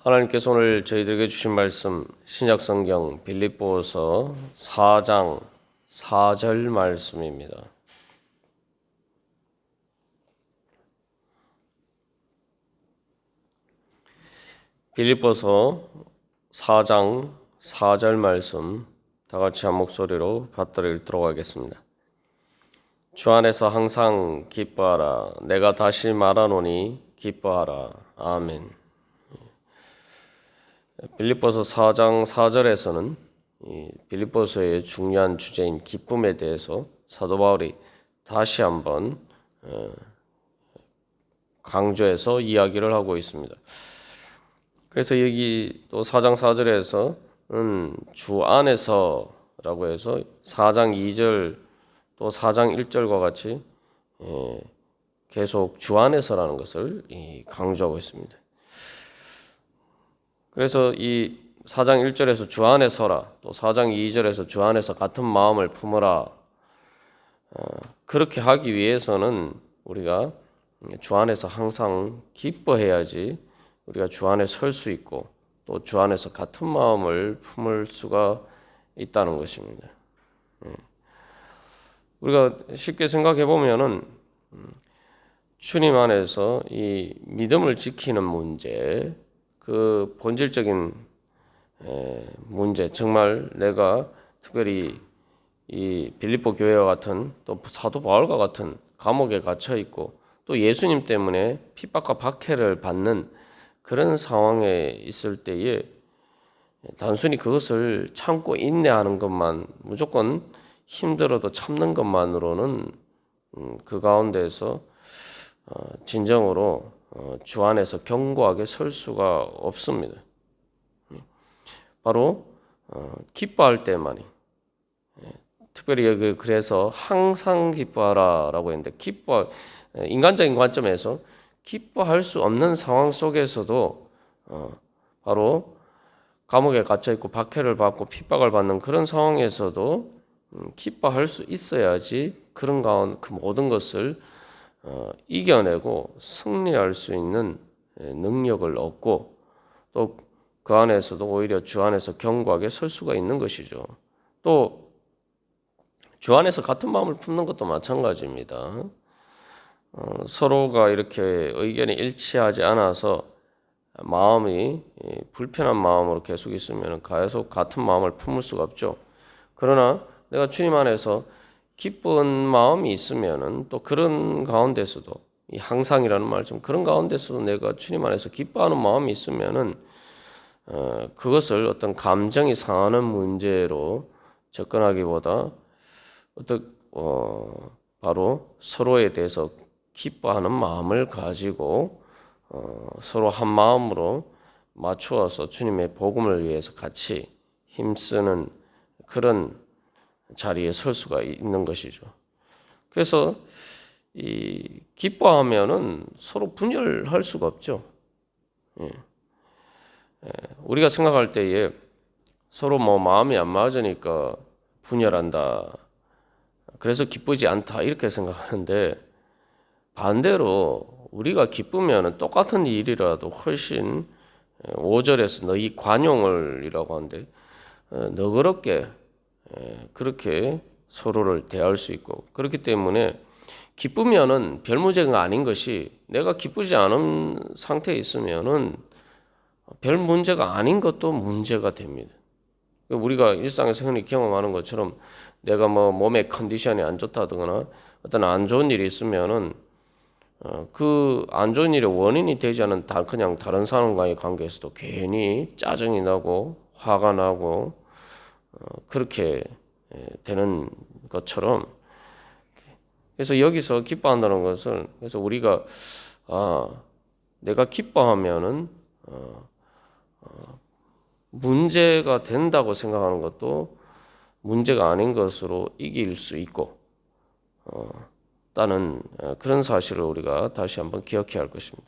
하나님께서 오늘 저희들에게 주신 말씀 신약성경 빌립보서 4장 4절 말씀입니다. 빌립보서 4장 4절 말씀 다 같이 한 목소리로 받들어 읽도록 하겠습니다. 주 안에서 항상 기뻐하라. 내가 다시 말하노니 기뻐하라. 아멘. 빌립보서 4장 4절에서는 이 빌립보서의 중요한 주제인 기쁨에 대해서 사도 바울이 다시 한번 강조해서 이야기를 하고 있습니다. 그래서 여기 또 4장 4절에서는 주 안에서라고 해서 4장 2절 또 4장 1절과 같이 계속 주 안에서라는 것을 강조하고 있습니다. 그래서 이 4장 1절에서 주 안에 서라, 또 4장 2절에서 주 안에서 같은 마음을 품으라. 그렇게 하기 위해서는 우리가 주 안에서 항상 기뻐해야지 우리가 주 안에 설 수 있고 또 주 안에서 같은 마음을 품을 수가 있다는 것입니다. 우리가 쉽게 생각해 보면은 주님 안에서 이 믿음을 지키는 문제, 그 본질적인 문제, 정말 내가 특별히 이 빌립보 교회와 같은 또 사도 바울과 같은 감옥에 갇혀 있고 또 예수님 때문에 핍박과 박해를 받는 그런 상황에 있을 때에 단순히 그것을 참고 인내하는 것만, 무조건 힘들어도 참는 것만으로는 그 가운데에서 진정으로 주 안에서 견고하게 설 수가 없습니다. 바로 기뻐할 때만이, 특별히 여기 그래서 항상 기뻐하라라고 했는데, 인간적인 관점에서 기뻐할 수 없는 상황 속에서도 바로 감옥에 갇혀 있고 박해를 받고 핍박을 받는 그런 상황에서도 기뻐할 수 있어야지 그런 가운데 그 모든 것을 이겨내고 승리할 수 있는 능력을 얻고 또 그 안에서도 오히려 주 안에서 견고하게 설 수가 있는 것이죠. 또 주 안에서 같은 마음을 품는 것도 마찬가지입니다. 서로가 이렇게 의견이 일치하지 않아서 마음이 불편한 마음으로 계속 있으면 계속 같은 마음을 품을 수가 없죠. 그러나 내가 주님 안에서 기쁜 마음이 있으면은 또 그런 가운데서도 이 항상이라는 말씀 그런 가운데서도 내가 주님 안에서 기뻐하는 마음이 있으면은 그것을 어떤 감정이 상하는 문제로 접근하기보다 바로 서로에 대해서 기뻐하는 마음을 가지고 서로 한 마음으로 맞추어서 주님의 복음을 위해서 같이 힘쓰는 그런 자리에 설 수가 있는 것이죠. 그래서 이 기뻐하면은 서로 분열할 수가 없죠. 우리가 생각할 때에 서로 마음이 안 맞으니까 분열한다. 그래서 기쁘지 않다 이렇게 생각하는데 반대로 우리가 기쁘면 똑같은 일이라도 훨씬 5절에서 너희 관용을이라고 하는데 너그럽게 그렇게 서로를 대할 수 있고 그렇기 때문에 기쁘면은 별 문제가 아닌 것이 내가 기쁘지 않은 상태에 있으면은 별 문제가 아닌 것도 문제가 됩니다. 우리가 일상에서 흔히 경험하는 것처럼 내가 몸의 컨디션이 안 좋다거나 어떤 안 좋은 일이 있으면은 그 안 좋은 일의 원인이 되지 않은 그냥 다른 사람과의 관계에서도 괜히 짜증이 나고 화가 나고 그렇게 되는 것처럼 그래서 여기서 기뻐한다는 것은 그래서 우리가 내가 기뻐하면은 문제가 된다고 생각하는 것도 문제가 아닌 것으로 이길 수 있고 따는 그런 사실을 우리가 다시 한번 기억해야 할 것입니다.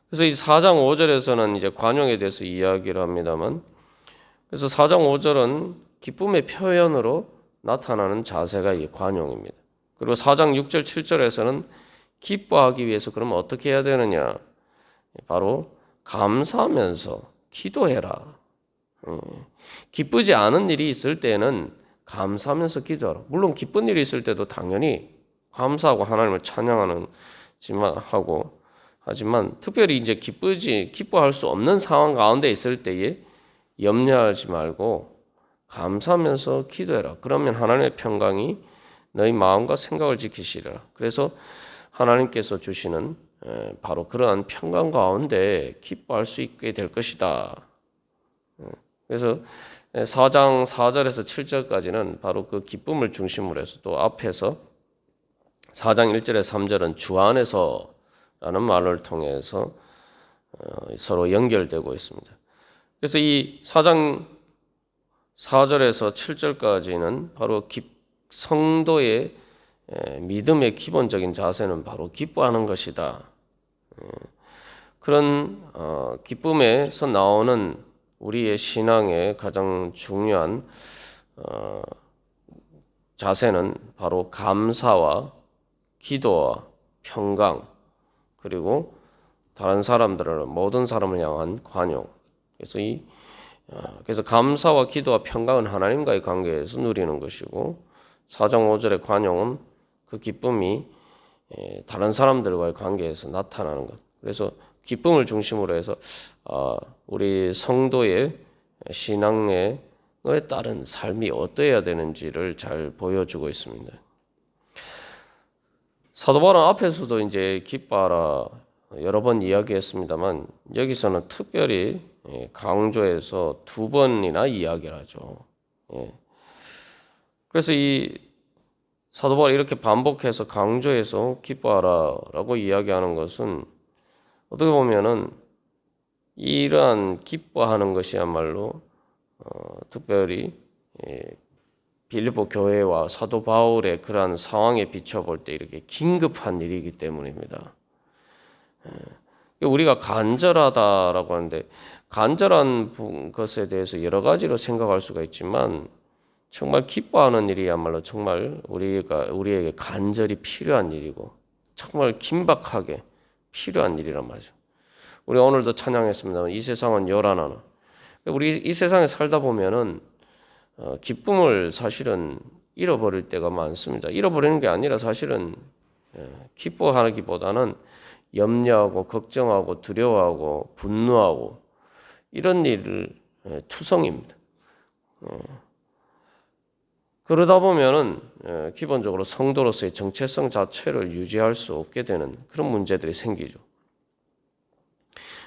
그래서 이 4장 5절에서는 이제 관용에 대해서 이야기를 합니다만 그래서 4장 5절은 기쁨의 표현으로 나타나는 자세가 이 관용입니다. 그리고 4장 6절 7절에서는 기뻐하기 위해서 그러면 어떻게 해야 되느냐? 바로 감사하면서 기도해라. 기쁘지 않은 일이 있을 때는 감사하면서 기도하라. 물론 기쁜 일이 있을 때도 당연히 감사하고 하나님을 찬양하는 하지만 특별히 이제 기뻐할 수 없는 상황 가운데 있을 때에 염려하지 말고 감사하면서 기도해라. 그러면 하나님의 평강이 너희 마음과 생각을 지키시리라. 그래서 하나님께서 주시는 바로 그러한 평강 가운데 기뻐할 수 있게 될 것이다. 그래서 4장 4절에서 7절까지는 바로 그 기쁨을 중심으로 해서 또 앞에서 4장 1절에 3절은 주 안에서라는 말을 통해서 서로 연결되고 있습니다. 그래서 이 4장 4절에서 7절까지는 바로 성도의 믿음의 기본적인 자세는 바로 기뻐하는 것이다. 그런 기쁨에서 나오는 우리의 신앙의 가장 중요한 자세는 바로 감사와 기도와 평강, 그리고 다른 사람들을, 모든 사람을 향한 관용. 그래서 감사와 기도와 평강은 하나님과의 관계에서 누리는 것이고, 4장 5절의 관용은 그 기쁨이 다른 사람들과의 관계에서 나타나는 것. 그래서 기쁨을 중심으로 해서 우리 성도의 신앙에 따른 삶이 어떠해야 되는지를 잘 보여주고 있습니다. 사도 바울은 앞에서도 이제 기뻐하라 여러 번 이야기했습니다만 여기서는 특별히 강조해서 2번이나 이야기를 하죠. 그래서 이 사도 바울이 이렇게 반복해서 강조해서 기뻐하라라고 이야기하는 것은 어떻게 보면은 이러한 기뻐하는 것이야말로 특별히 빌립보 교회와 사도 바울의 그러한 상황에 비춰볼 때 이렇게 긴급한 일이기 때문입니다. 우리가 간절하다라고 하는데 간절한 것에 대해서 여러 가지로 생각할 수가 있지만 정말 기뻐하는 일이야말로 정말 우리에게 간절히 필요한 일이고 정말 긴박하게 필요한 일이란 말이죠. 우리 오늘도 찬양했습니다만 이 세상은 요란하나. 우리 이 세상에 살다 보면은 기쁨을 사실은 잃어버릴 때가 많습니다. 잃어버리는 게 아니라 사실은 기뻐하기보다는 염려하고 걱정하고 두려워하고 분노하고 이런 일을 투성입니다. 그러다 보면은 기본적으로 성도로서의 정체성 자체를 유지할 수 없게 되는 그런 문제들이 생기죠.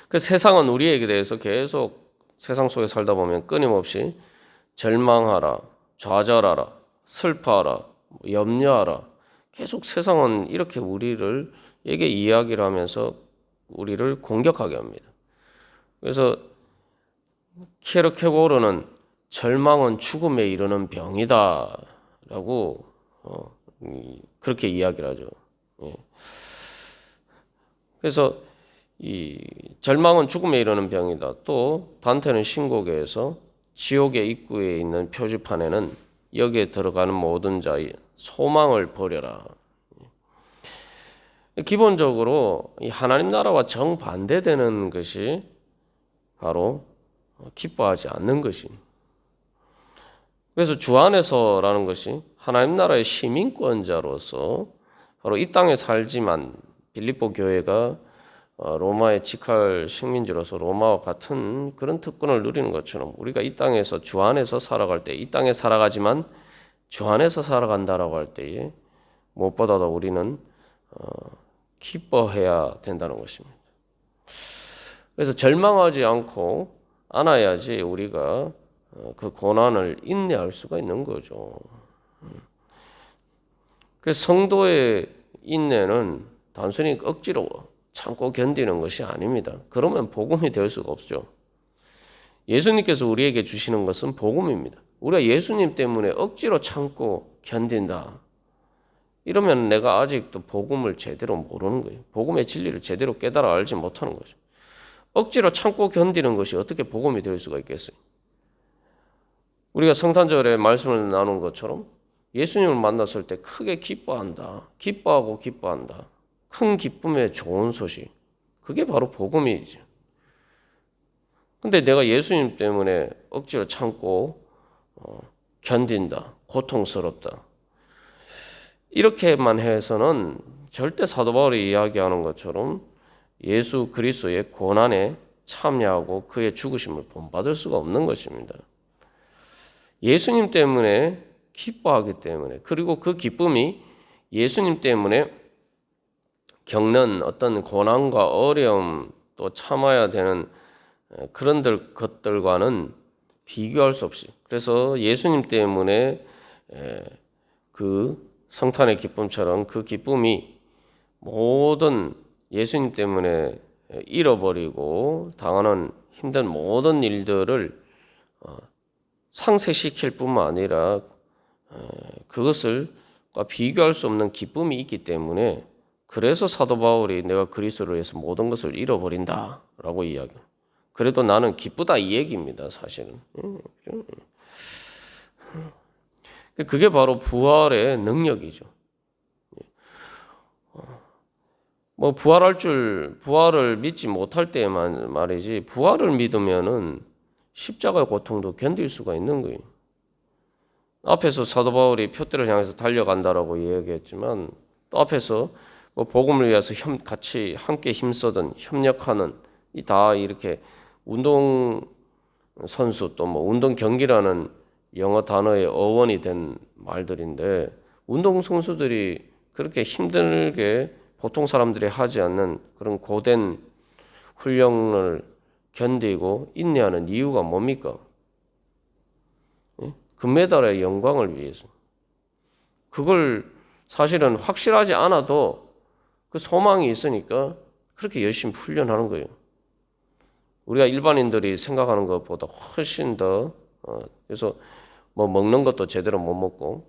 그 세상은 우리에게 대해서 계속 세상 속에 살다 보면 끊임없이 절망하라, 좌절하라, 슬퍼하라, 염려하라. 계속 세상은 이렇게 우리에게 이야기를 하면서 우리를 공격하게 합니다. 그래서 키에르케고르는 절망은 죽음에 이르는 병이다라고 그렇게 이야기를 하죠. 그래서 이 절망은 죽음에 이르는 병이다. 또 단테는 신곡에서 지옥의 입구에 있는 표지판에는 여기에 들어가는 모든 자의 소망을 버려라. 기본적으로 이 하나님 나라와 정반대되는 것이 바로 기뻐하지 않는 것입니다. 그래서 주 안에서라는 것이 하나님 나라의 시민권자로서 바로 이 땅에 살지만 빌립보 교회가 로마의 직할 식민지로서 로마와 같은 그런 특권을 누리는 것처럼 우리가 이 땅에서 주 안에서 살아갈 때, 이 땅에 살아가지만 주 안에서 살아간다라고 할 때에 무엇보다도 우리는 기뻐해야 된다는 것입니다. 그래서 절망하지 않고 안아야지 우리가 그 고난을 인내할 수가 있는 거죠. 그 성도의 인내는 단순히 억지로 참고 견디는 것이 아닙니다. 그러면 복음이 될 수가 없죠. 예수님께서 우리에게 주시는 것은 복음입니다. 우리가 예수님 때문에 억지로 참고 견딘다. 이러면 내가 아직도 복음을 제대로 모르는 거예요. 복음의 진리를 제대로 깨달아 알지 못하는 거죠. 억지로 참고 견디는 것이 어떻게 복음이 될 수가 있겠어요? 우리가 성탄절에 말씀을 나눈 것처럼 예수님을 만났을 때 크게 기뻐한다. 기뻐한다. 큰 기쁨의 좋은 소식. 그게 바로 복음이죠. 근데 내가 예수님 때문에 억지로 참고 견딘다, 고통스럽다. 이렇게만 해서는 절대 사도 바울이 이야기하는 것처럼 예수 그리스도의 고난에 참여하고 그의 죽으심을 본받을 수가 없는 것입니다. 예수님 때문에 기뻐하기 때문에, 그리고 그 기쁨이 예수님 때문에 겪는 어떤 고난과 어려움, 또 참아야 되는 그런 것들과는 비교할 수 없이, 그래서 예수님 때문에 그 성탄의 기쁨처럼 그 기쁨이 모든 예수님 때문에 잃어버리고 당하는 힘든 모든 일들을 상쇄시킬 뿐만 아니라 그것을 비교할 수 없는 기쁨이 있기 때문에, 그래서 사도 바울이 내가 그리스도를 위해서 모든 것을 잃어버린다라고 이야기해요. 그래도 나는 기쁘다 이 얘기입니다, 사실은. 그게 바로 부활의 능력이죠. 뭐 부활을 믿지 못할 때만 말이지, 부활을 믿으면은 십자가의 고통도 견딜 수가 있는 거예요. 앞에서 사도 바울이 표대를 향해서 달려간다라고 이야기했지만, 또 앞에서 뭐 복음을 위해서 같이 함께 힘쓰던 협력하는 이 다 이렇게 운동 선수, 또 뭐 운동 경기라는 영어 단어의 어원이 된 말들인데, 운동 선수들이 그렇게 힘들게 보통 사람들이 하지 않는 그런 고된 훈련을 견디고 인내하는 이유가 뭡니까? 금메달의 영광을 위해서. 그걸 사실은 확실하지 않아도 그 소망이 있으니까 그렇게 열심히 훈련하는 거예요. 우리가 일반인들이 생각하는 것보다 훨씬 더 그래서 뭐 먹는 것도 제대로 못 먹고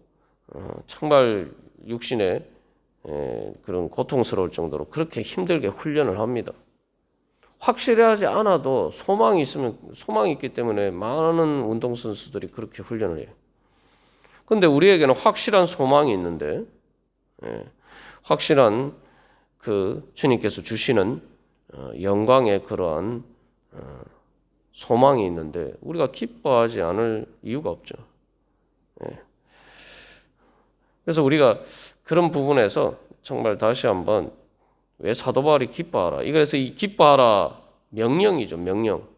정말 육신에 그런 고통스러울 정도로 그렇게 힘들게 훈련을 합니다. 확실하지 않아도 소망이 있기 때문에 많은 운동선수들이 그렇게 훈련을 해요. 그런데 우리에게는 확실한 소망이 있는데, 확실한 그 주님께서 주시는 영광의 그러한 소망이 있는데 우리가 기뻐하지 않을 이유가 없죠. 그래서 우리가 그런 부분에서 정말 다시 한번, 왜 사도 바울이 기뻐하라? 그래서 이 기뻐하라 명령이죠, 명령.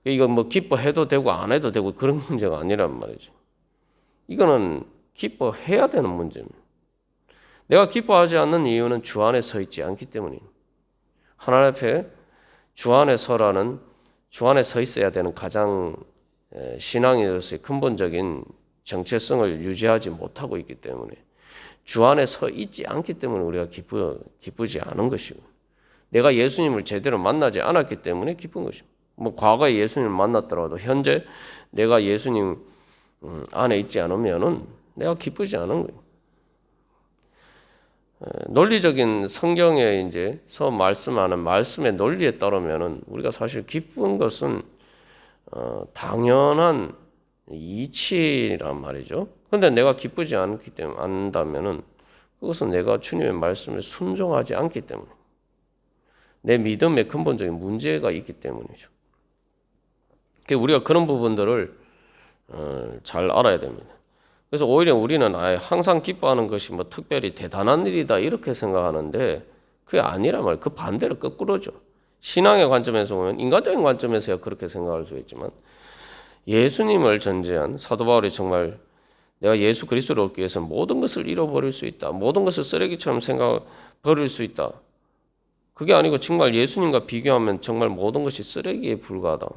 이거 뭐 기뻐해도 되고 안 해도 되고 그런 문제가 아니란 말이죠. 이거는 기뻐해야 되는 문제입니다. 내가 기뻐하지 않는 이유는 주 안에 서 있지 않기 때문입니다. 하나님 앞에 주 안에 서라는, 주 안에 서 있어야 되는 가장 신앙으로서의 근본적인 정체성을 유지하지 못하고 있기 때문에, 주 안에 서 있지 않기 때문에 우리가 기쁘지 않은 것이고, 내가 예수님을 제대로 만나지 않았기 때문에 기쁜 것입니다. 뭐 과거에 예수님을 만났더라도 현재 내가 예수님 안에 있지 않으면은 내가 기쁘지 않은 거예요. 논리적인 성경에 이제서 말씀하는 말씀의 논리에 따르면은 우리가 사실 기쁜 것은 당연한 이치란 말이죠. 그런데 내가 기쁘지 않기 때문에 안다면은 그것은 내가 주님의 말씀에 순종하지 않기 때문에, 내 믿음에 근본적인 문제가 있기 때문이죠. 우리가 그런 부분들을 잘 알아야 됩니다. 그래서 오히려 우리는 항상 기뻐하는 것이 뭐 특별히 대단한 일이다 이렇게 생각하는데, 그게 아니란 말이에요. 그 반대로 거꾸로죠. 신앙의 관점에서 보면, 인간적인 관점에서야 그렇게 생각할 수 있지만, 예수님을 전제한 사도 바울이 정말 내가 예수 그리스도를 얻기 위해서 모든 것을 잃어버릴 수 있다, 모든 것을 쓰레기처럼 버릴 수 있다, 그게 아니고 정말 예수님과 비교하면 정말 모든 것이 쓰레기에 불과하다,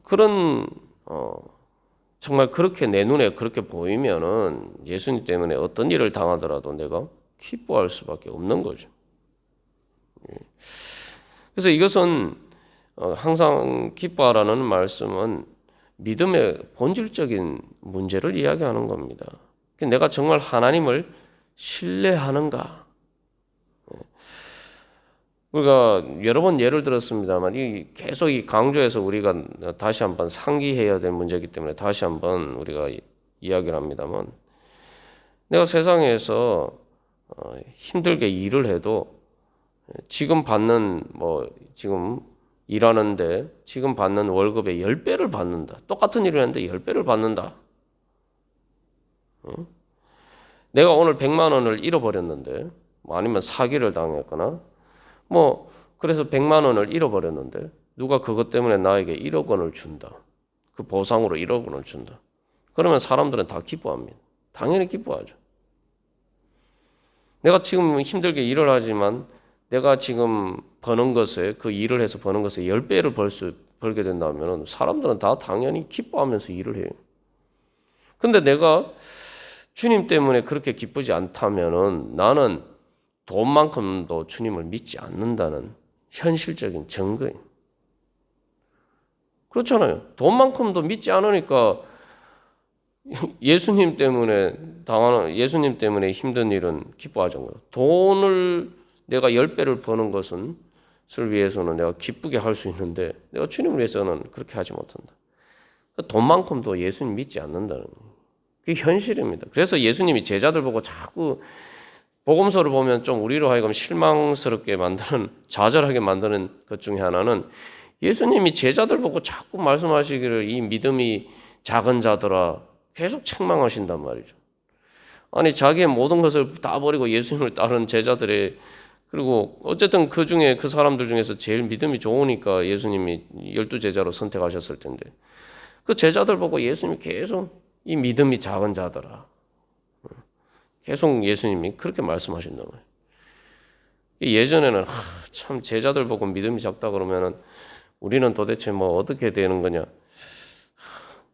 그런 정말 그렇게 내 눈에 그렇게 보이면은 예수님 때문에 어떤 일을 당하더라도 내가 기뻐할 수밖에 없는 거죠. 그래서 이것은 항상 기뻐하라는 말씀은 믿음의 본질적인 문제를 이야기하는 겁니다. 내가 정말 하나님을 신뢰하는가? 우리가 여러 번 예를 들었습니다만, 계속 이 강조해서 우리가 다시 한번 상기해야 될 문제이기 때문에 다시 한번 우리가 이야기를 합니다만, 내가 세상에서 힘들게 일을 해도 지금 받는 지금 일하는데 지금 받는 월급의 10배를 받는다. 똑같은 일을 했는데 10배를 받는다. 내가 오늘 100만 원을 잃어버렸는데 뭐 아니면 사기를 당했거나 뭐 그래서 100만 원을 잃어버렸는데 누가 그것 때문에 나에게 1억 원을 준다. 그 보상으로 1억 원을 준다. 그러면 사람들은 다 기뻐합니다. 당연히 기뻐하죠. 내가 지금 힘들게 일을 하지만 내가 지금 버는 것에 그 일을 해서 버는 것에 10배를 벌게 된다면 사람들은 다 당연히 기뻐하면서 일을 해요. 근데 내가 주님 때문에 그렇게 기쁘지 않다면은 나는 돈만큼도 주님을 믿지 않는다는 현실적인 증거예요. 그렇잖아요. 돈만큼도 믿지 않으니까 예수님 때문에 힘든 일은 기뻐하죠. 돈을 내가 10배를 버는 것은 위해서는 내가 기쁘게 할 수 있는데 내가 주님을 위해서는 그렇게 하지 못한다. 돈만큼도 예수님 믿지 않는다는 그게 현실입니다. 그래서 예수님이 제자들 보고 자꾸 복음서를 보면 좀 우리로 하여금 실망스럽게 만드는 좌절하게 만드는 것 중에 하나는 예수님이 제자들 보고 자꾸 말씀하시기를 이 믿음이 작은 자들아 계속 책망하신단 말이죠. 아니 자기의 모든 것을 다 버리고 예수님을 따른 제자들의 그리고 어쨌든 그 중에 그 사람들 중에서 제일 믿음이 좋으니까 예수님이 12제자로 선택하셨을 텐데 그 제자들 보고 예수님이 계속 이 믿음이 작은 자더라. 계속 예수님이 그렇게 말씀하신단 말이에요. 예전에는 참 제자들 보고 믿음이 작다 그러면은 우리는 도대체 뭐 어떻게 되는 거냐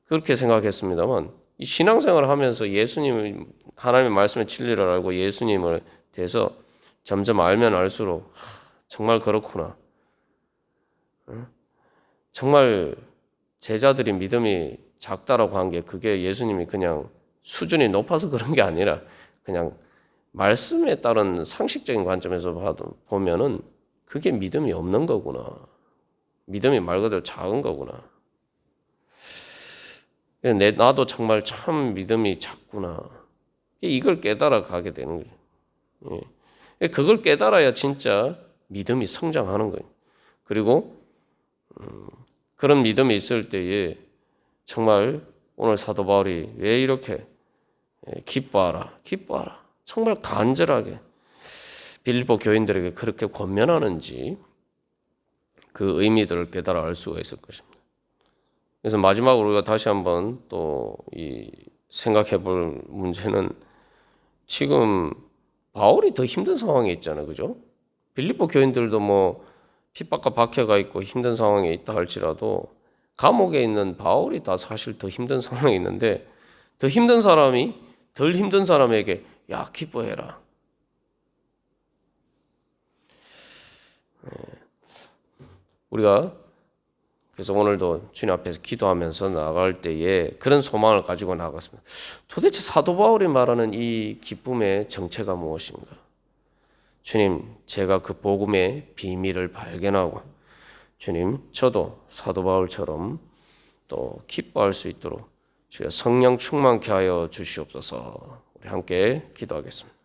그렇게 생각했습니다만 이 신앙생활을 하면서 예수님 하나님의 말씀의 진리를 알고 예수님을 대해서 점점 알면 알수록 정말 그렇구나. 정말 제자들이 믿음이 작다라고 한 게 그게 예수님이 그냥 수준이 높아서 그런 게 아니라 그냥 말씀에 따른 상식적인 관점에서 보면은 그게 믿음이 없는 거구나. 믿음이 말 그대로 작은 거구나. 나도 정말 참 믿음이 작구나. 이걸 깨달아 가게 되는 거예요. 그걸 깨달아야 진짜 믿음이 성장하는 거예요. 그리고 그런 믿음이 있을 때에 정말 오늘 사도 바울이 왜 이렇게 기뻐하라, 기뻐하라. 정말 간절하게 빌립보 교인들에게 그렇게 권면하는지 그 의미들을 깨달아 알 수가 있을 것입니다. 그래서 마지막으로 우리가 다시 한번 또 이 생각해 볼 문제는 지금 바울이 더 힘든 상황에 있잖아요. 그죠? 빌립보 교인들도 뭐 핍박과 박해가 있고 힘든 상황에 있다 할지라도 감옥에 있는 바울이 다 사실 더 힘든 상황에 있는데 더 힘든 사람이 덜 힘든 사람에게 야 기뻐해라. 우리가 그래서 오늘도 주님 앞에서 기도하면서 나갈 때에 그런 소망을 가지고 나갔습니다. 도대체 사도 바울이 말하는 이 기쁨의 정체가 무엇인가? 주님, 제가 그 복음의 비밀을 발견하고 주님, 저도 사도 바울처럼 또 기뻐할 수 있도록 주여 성령 충만케 하여 주시옵소서. 우리 함께 기도하겠습니다.